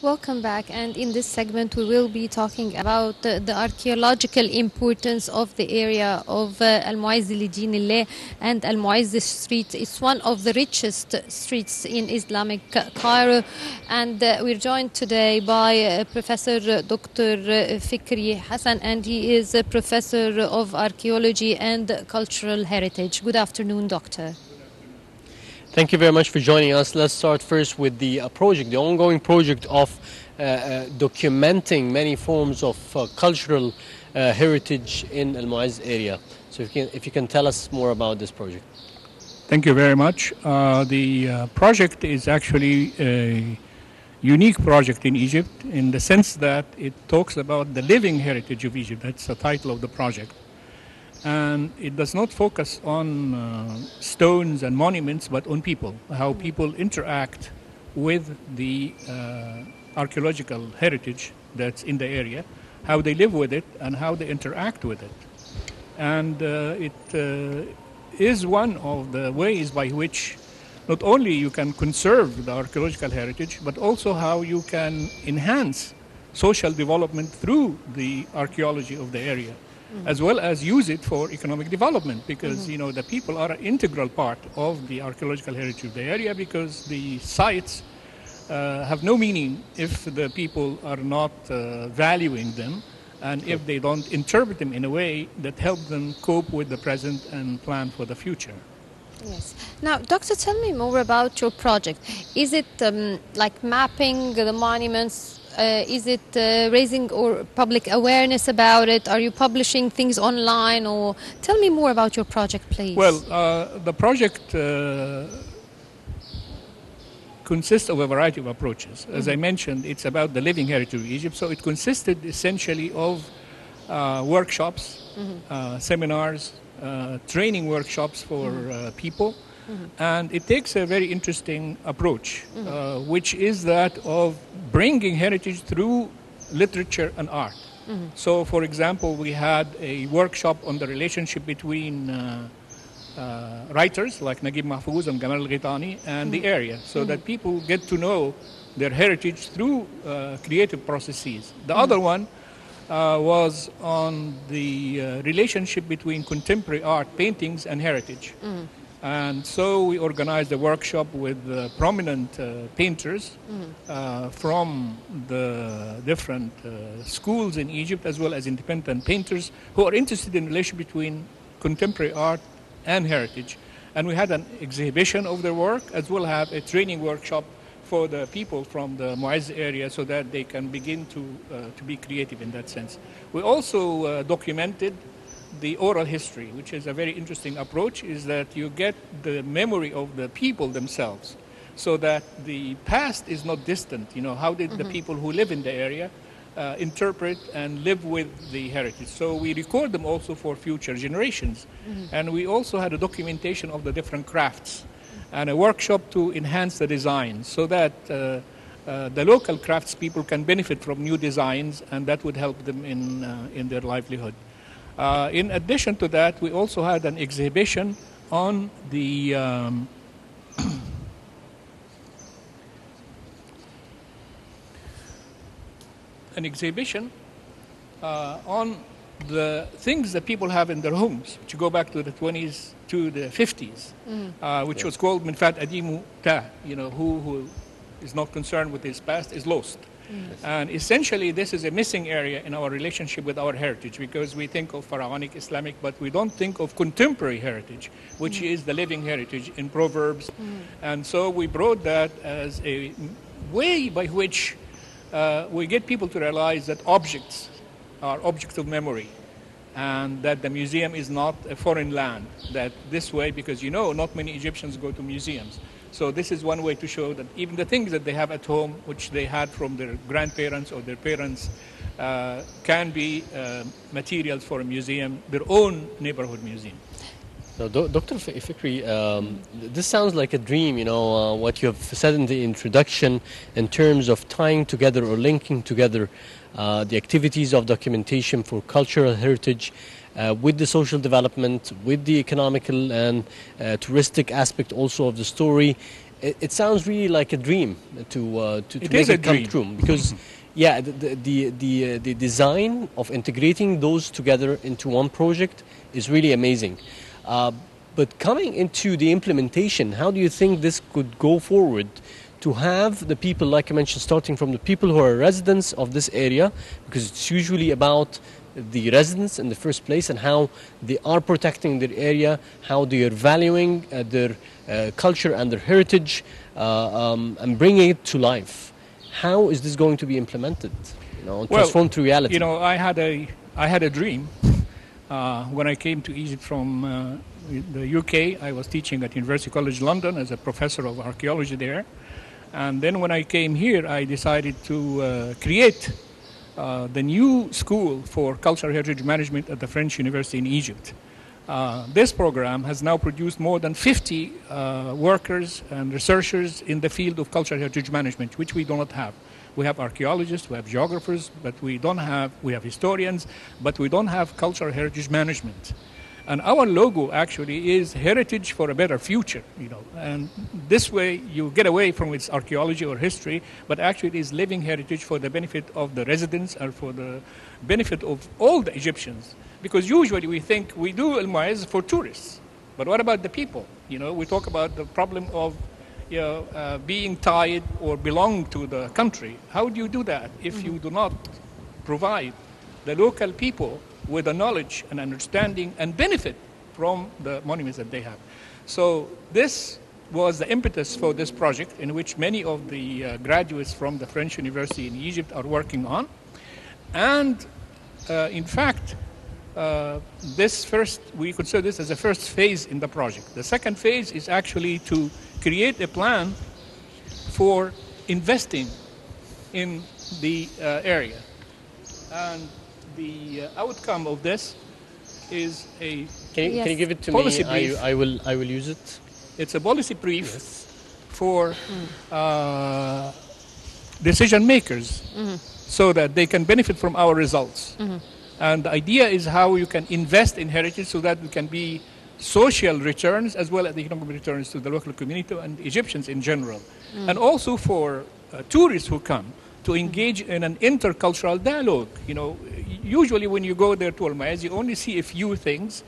Welcome back, and in this segment we will be talking about the archaeological importance of the area of Al-Mu'izz al-Dinillah and Al-Mu'izz Street. It's one of the richest streets in Islamic Cairo, and we're joined today by Professor Dr. Fikri Hassan, and he is a professor of archaeology and cultural heritage. Good afternoon, Doctor. Thank you very much for joining us. Let's start first with the project, the ongoing project of documenting many forms of cultural heritage in Al-Mu'izz area. So if you can tell us more about this project. Thank you very much. The project is actually a unique project in Egypt in the sense that it talks about the living heritage of Egypt. That's the title of the project. And it does not focus on stones and monuments, but on people, how people interact with the archaeological heritage that's in the area, how they live with it, and how they interact with it. And it is one of the ways by which not only you can conserve the archaeological heritage, but also how you can enhance social development through the archaeology of the area. As well as use it for economic development, because the people are an integral part of the archaeological heritage of the area, because the sites have no meaning if the people are not valuing them, and if they don't interpret them in a way that helps them cope with the present and plan for the future. Yes. Now, Doctor, tell me more about your project. Is it like mapping the monuments? Is it raising or public awareness about it? Are you publishing things online? Or tell me more about your project, please. Well, the project consists of a variety of approaches. As I mentioned, it's about the living heritage of Egypt. So it consisted essentially of workshops, seminars, training workshops for people. And it takes a very interesting approach, which is that of bringing heritage through literature and art. So, for example, we had a workshop on the relationship between writers like Naguib Mahfouz and Gamal al-Ghitani and the area, so that people get to know their heritage through creative processes. The other one was on the relationship between contemporary art, paintings, and heritage. And so we organized a workshop with prominent painters from the different schools in Egypt, as well as independent painters who are interested in the relationship between contemporary art and heritage. And we had an exhibition of their work, as well as a training workshop for the people from the Mu'izz area, so that they can begin to be creative in that sense. We also documented the oral history, which is a very interesting approach, is that you get the memory of the people themselves, so that the past is not distant. How did the people who live in the area interpret and live with the heritage? So we record them also for future generations. And we also had a documentation of the different crafts and a workshop to enhance the design, so that the local craftspeople can benefit from new designs, and that would help them in their livelihood. In addition to that, we also had an exhibition on the on the things that people have in their homes, which go back to the 20s to the 50s, which was called Minfat Adimu Ta. Who is not concerned with his past is lost. And essentially, this is a missing area in our relationship with our heritage, because we think of pharaonic Islamic, but we don't think of contemporary heritage, which is the living heritage in Proverbs. And so we brought that as a way by which we get people to realize that objects are objects of memory, and that the museum is not a foreign land. That this way, because not many Egyptians go to museums. So this is one way to show that even the things that they have at home, which they had from their grandparents or their parents, can be materials for a museum, their own neighborhood museum. So, Dr. Fikri, this sounds like a dream, what you have said in the introduction in terms of tying together or linking together the activities of documentation for cultural heritage with the social development, with the economical and touristic aspect also of the story, it sounds really like a dream to It make is a it come dream. true because yeah the design of integrating those together into one project is really amazing. Uh, but coming into the implementation, how do you think this could go forward to have the people, like I mentioned, starting from the people who are residents of this area, because it's usually about the residents in the first place and how they are protecting their area, how they are valuing their culture and their heritage, and bringing it to life. How is this going to be implemented? You know, Well, transformed to reality. you know, I had a dream when I came to Egypt from the UK. I was teaching at University College London as a professor of archaeology there. And then when I came here, I decided to create the new school for cultural heritage management at the French University in Egypt. This program has now produced more than 50 workers and researchers in the field of cultural heritage management, which we do not have. We have archaeologists, we have geographers, but we have historians, but we don't have cultural heritage management. And our logo actually is heritage for a better future, you know. And this way you get away from its archaeology or history, but actually it is living heritage for the benefit of the residents and for the benefit of all the Egyptians. Because usually we think we do Al-Mu'izz for tourists, but what about the people? You know, we talk about the problem of being tied or belong to the country. How do you do that if you do not provide the local people with the knowledge and understanding and benefit from the monuments that they have? So this was the impetus for this project, in which many of the graduates from the French University in Egypt are working on. And in fact, we consider this as a first phase in the project. The second phase is actually to create a plan for investing in the area. And the outcome of this is a Can you give it to policy me? brief. I will use it. It's a policy brief for decision makers so that they can benefit from our results. And the idea is how you can invest in heritage so that we can be social returns as well as economic returns to the local community and Egyptians in general. And also for tourists who come to engage in an intercultural dialogue. You know, usually when you go there to Al-Mu'izz, you only see a few things.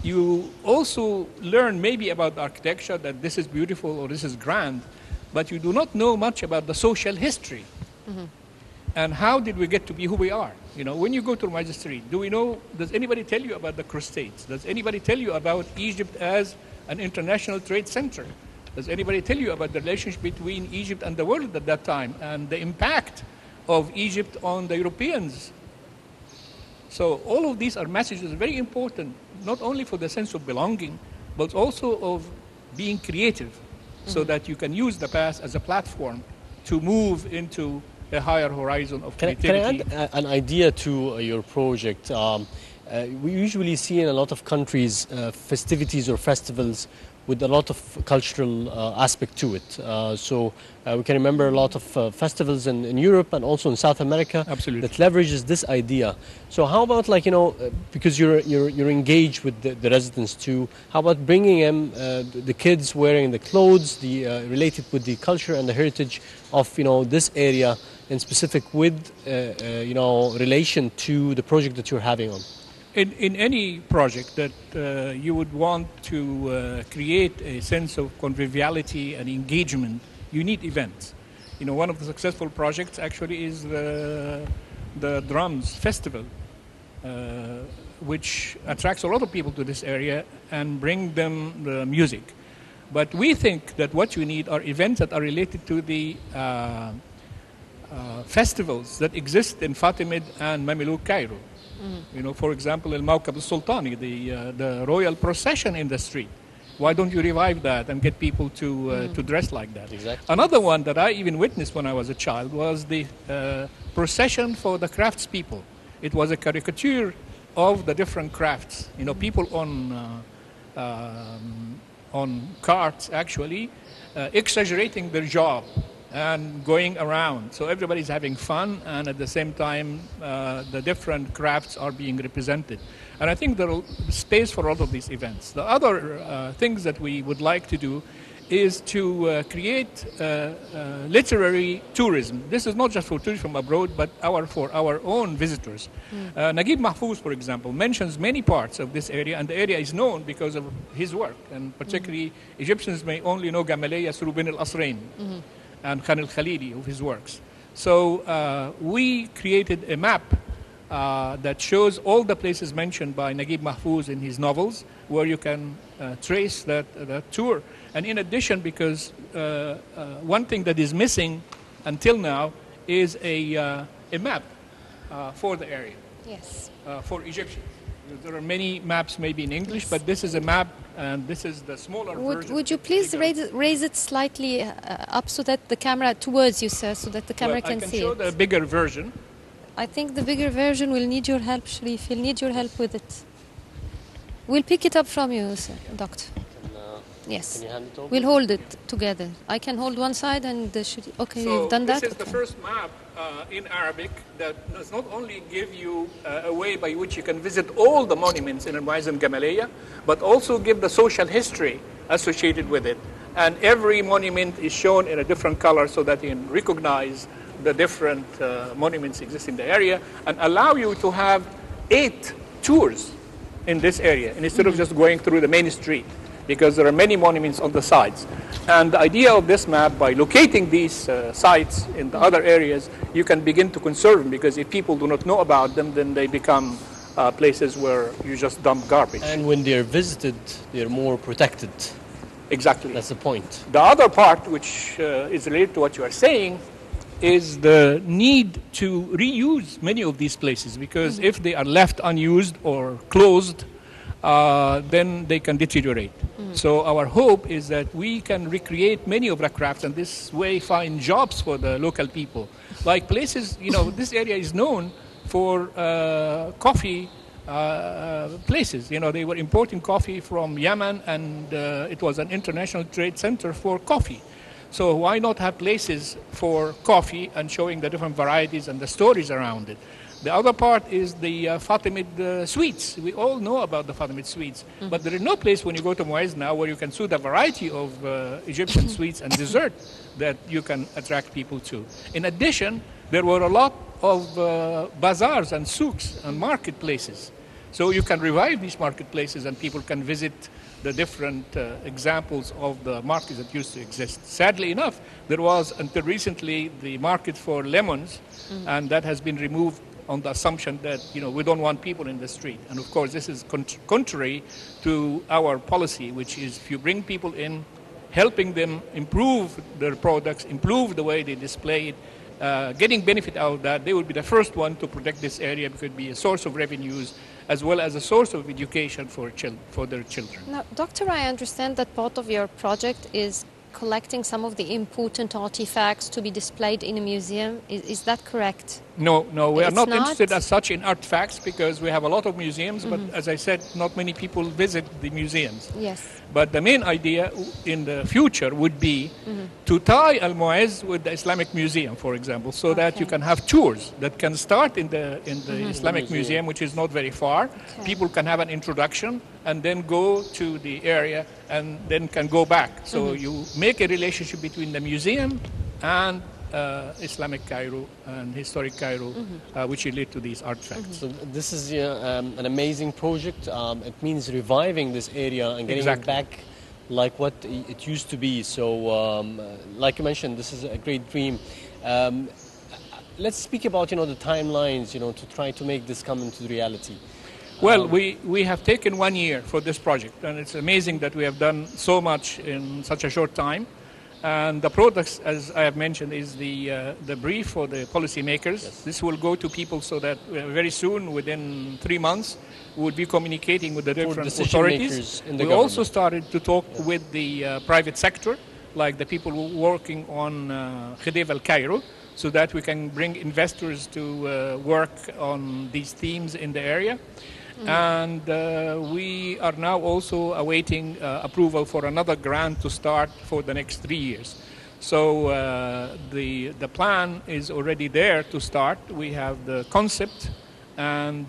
You also learn maybe about the architecture, that this is beautiful or this is grand, but you do not know much about the social history. And how did we get to be who we are? You know, when you go to Al-Mu'izz Street, does anybody tell you about the Crusades? Does anybody tell you about Egypt as an international trade center? Does anybody tell you about the relationship between Egypt and the world at that time and the impact of Egypt on the Europeans? So all of these are messages very important, not only for the sense of belonging, but also of being creative, so that you can use the past as a platform to move into a higher horizon of creativity. Can I add an idea to your project? We usually see in a lot of countries festivities or festivals with a lot of cultural aspect to it. So we can remember a lot of festivals in Europe and also in South America. Absolutely. That leverages this idea. So how about, like, you know, because you're engaged with the residents too, how about bringing them, the kids wearing the clothes, related with the culture and the heritage of, you know, this area in specific with, you know, relation to the project that you're having on? In any project that you would want to create a sense of conviviality and engagement, you need events. You know, one of the successful projects actually is the Drums Festival, which attracts a lot of people to this area and bring them the music. But we think that what you need are events that are related to the festivals that exist in Fatimid and Mamluk Cairo. You know, for example, Al-Mawkab al-Sultani, the royal procession in the street. Why don't you revive that and get people to dress like that? Exactly. Another one that I even witnessed when I was a child was the procession for the craftspeople. It was a caricature of the different crafts. You know, people on carts actually exaggerating their job and going around. So everybody's having fun, and at the same time, the different crafts are being represented. And I think there is space for all of these events. The other things that we would like to do is to create literary tourism. This is not just for tourists from abroad, but for our own visitors. Naguib Mahfouz, for example, mentions many parts of this area, and the area is known because of his work. And particularly, Egyptians may only know Gamaleya through Bin al-Asrain and Khan al-Khalili of his works. So we created a map that shows all the places mentioned by Naguib Mahfouz in his novels, where you can trace that tour. And in addition, because one thing that is missing until now is a map for the area. Yes. For Egyptians. There are many maps maybe in English, but this is a map, and this is the smaller version. Would you please raise it slightly up so that the camera towards you, sir, so that the camera can see it? I can show the bigger version. I think the bigger version will need your help, Sharif. He'll need your help with it. We'll pick it up from you, sir, doctor. Yes. Can you hand it over? We'll hold it together. I can hold one side and okay, so you've done that? This is the first map in Arabic that does not only give you a way by which you can visit all the monuments in Al-Mu'izz and Gamaleya, but also give the social history associated with it. And every monument is shown in a different color so that you can recognize the different monuments exist in the area, and allow you to have 8 tours in this area, and instead of just going through the main street, because there are many monuments on the sides. And the idea of this map, by locating these sites in the other areas, you can begin to conserve them, because if people do not know about them, then they become places where you just dump garbage. And when they're visited, they're more protected. Exactly. That's the point. The other part, which is related to what you are saying, is the need to reuse many of these places, because if they are left unused or closed, then they can deteriorate. So our hope is that we can recreate many of the crafts, and this way find jobs for the local people. Like places, this area is known for coffee places. They were importing coffee from Yemen, and it was an international trade center for coffee. So why not have places for coffee and showing the different varieties and the stories around it? The other part is the Fatimid sweets. We all know about the Fatimid sweets, but there is no place when you go to Mu'izz now where you can see the variety of Egyptian sweets and dessert that you can attract people to. In addition, there were a lot of bazaars and souks and marketplaces. So you can revive these marketplaces, and people can visit the different examples of the markets that used to exist. Sadly enough, there was until recently the market for lemons, and that has been removed on the assumption that we don't want people in the street. And of course, this is contrary to our policy, which is if you bring people in, helping them improve their products, improve the way they display it, getting benefit out of that, they would be the first one to protect this area, because it could be a source of revenues as well as a source of education for their children. Now, Doctor, I understand that part of your project is collecting some of the important artifacts to be displayed in a museum. Is that correct? No, we are not not interested as such in artifacts, because we have a lot of museums, but as I said, not many people visit the museums. Yes. But the main idea in the future would be to tie Al-Mu'izz with the Islamic Museum, for example, so that you can have tours that can start in the Islamic Museum, which is not very far. Okay. People can have an introduction and then go to the area and then can go back. So you make a relationship between the museum and Islamic Cairo and historic Cairo, which relate to these artifacts. So this is an amazing project. It means reviving this area and getting it back like what it used to be. So like you mentioned, this is a great dream. Let's speak about the timelines, to try to make this come into reality. Well, we have taken 1 year for this project, and it's amazing that we have done so much in such a short time. And the products, as I have mentioned, is the brief for the policymakers. Yes. This will go to people so that very soon, within 3 months, we will be communicating with the different authorities. We also started to talk with the private sector, like the people working on Khedif al-Cairo, so that we can bring investors to work on these themes in the area. And we are now also awaiting approval for another grant to start for the next 3 years. So the plan is already there to start. We have the concept, and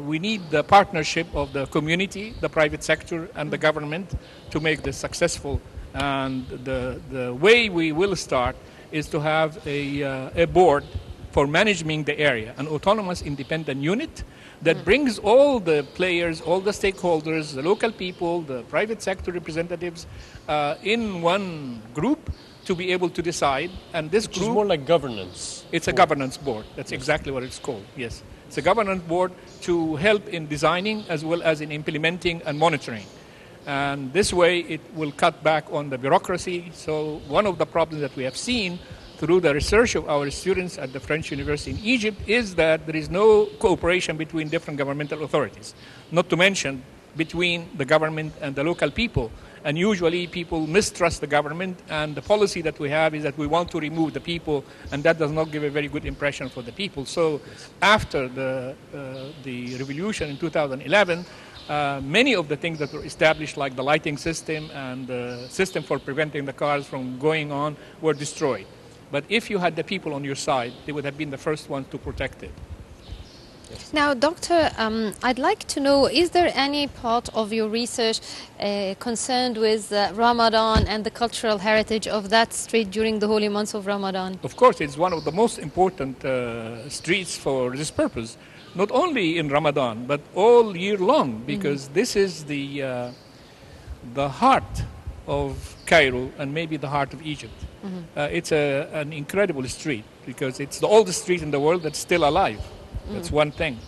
we need the partnership of the community, the private sector, and the government to make this successful. And the way we will start is to have a board for managing the area, an autonomous independent unit that brings all the players, all the stakeholders, the local people, the private sector representatives in one group to be able to decide. And this Which group is more like governance. it's a governance board. That's exactly what it's called. Yes. It's a governance board to help in designing as well as in implementing and monitoring. And this way it will cut back on the bureaucracy. So one of the problems that we have seen through the research of our students at the French University in Egypt is that there is no cooperation between different governmental authorities, not to mention between the government and the local people. And usually people mistrust the government, and the policy that we have is that we want to remove the people, and that does not give a very good impression for the people. So after the revolution in 2011, many of the things that were established, like the lighting system and the system for preventing the cars from going on, were destroyed. But if you had the people on your side, they would have been the first ones to protect it. Now, Doctor, I'd like to know, is there any part of your research concerned with Ramadan and the cultural heritage of that street during the holy months of Ramadan? Of course, it's one of the most important streets for this purpose, not only in Ramadan, but all year long, because this is the heart of Cairo and maybe the heart of Egypt. It's an incredible street because it's the oldest street in the world that's still alive. That's one thing.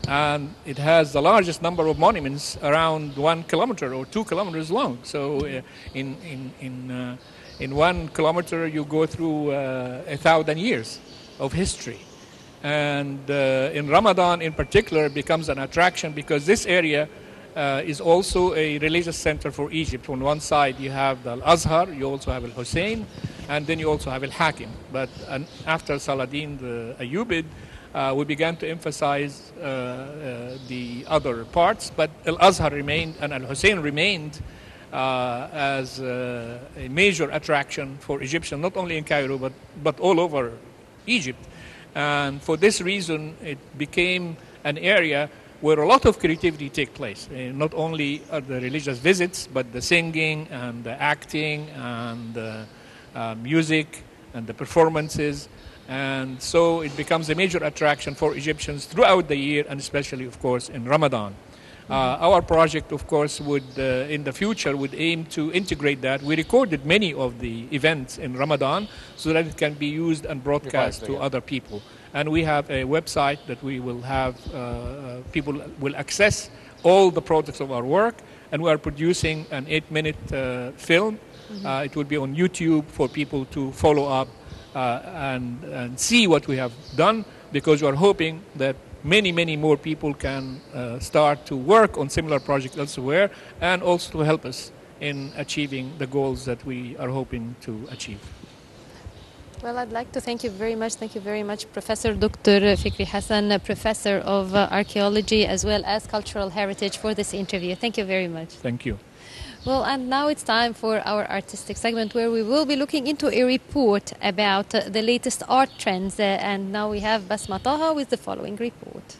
And it has the largest number of monuments, around 1 kilometer or 2 kilometers long. So in 1 kilometer you go through 1,000 years of history. And in Ramadan in particular it becomes an attraction because this area is also a religious center for Egypt. On one side you have the Al-Azhar, you also have Al-Hussein, and then you also have Al-Hakim. But after Saladin the Ayyubid, we began to emphasize the other parts, but Al-Azhar remained and Al-Hussein remained as a major attraction for Egyptians, not only in Cairo, but all over Egypt. And for this reason, it became an area where a lot of creativity takes place. Not only are the religious visits, but the singing and the acting and the music and the performances. And so it becomes a major attraction for Egyptians throughout the year, and especially, of course, in Ramadan. Our project, of course, would in the future would aim to integrate that. We recorded many of the events in Ramadan so that it can be used and broadcast to other people. And we have a website that we will have, people will access all the products of our work, and we are producing an 8-minute film. It will be on YouTube for people to follow up and see what we have done, because we are hoping that many more people can start to work on similar projects elsewhere, and also to help us in achieving the goals that we are hoping to achieve. Well, I'd like to thank you very much. Thank you very much, Professor Dr. Fikri Hassan, Professor of Archaeology as well as Cultural Heritage, for this interview. Thank you very much. Thank you. Well, and now it's time for our artistic segment, where we will be looking into a report about the latest art trends. And now we have Basma Taha with the following report.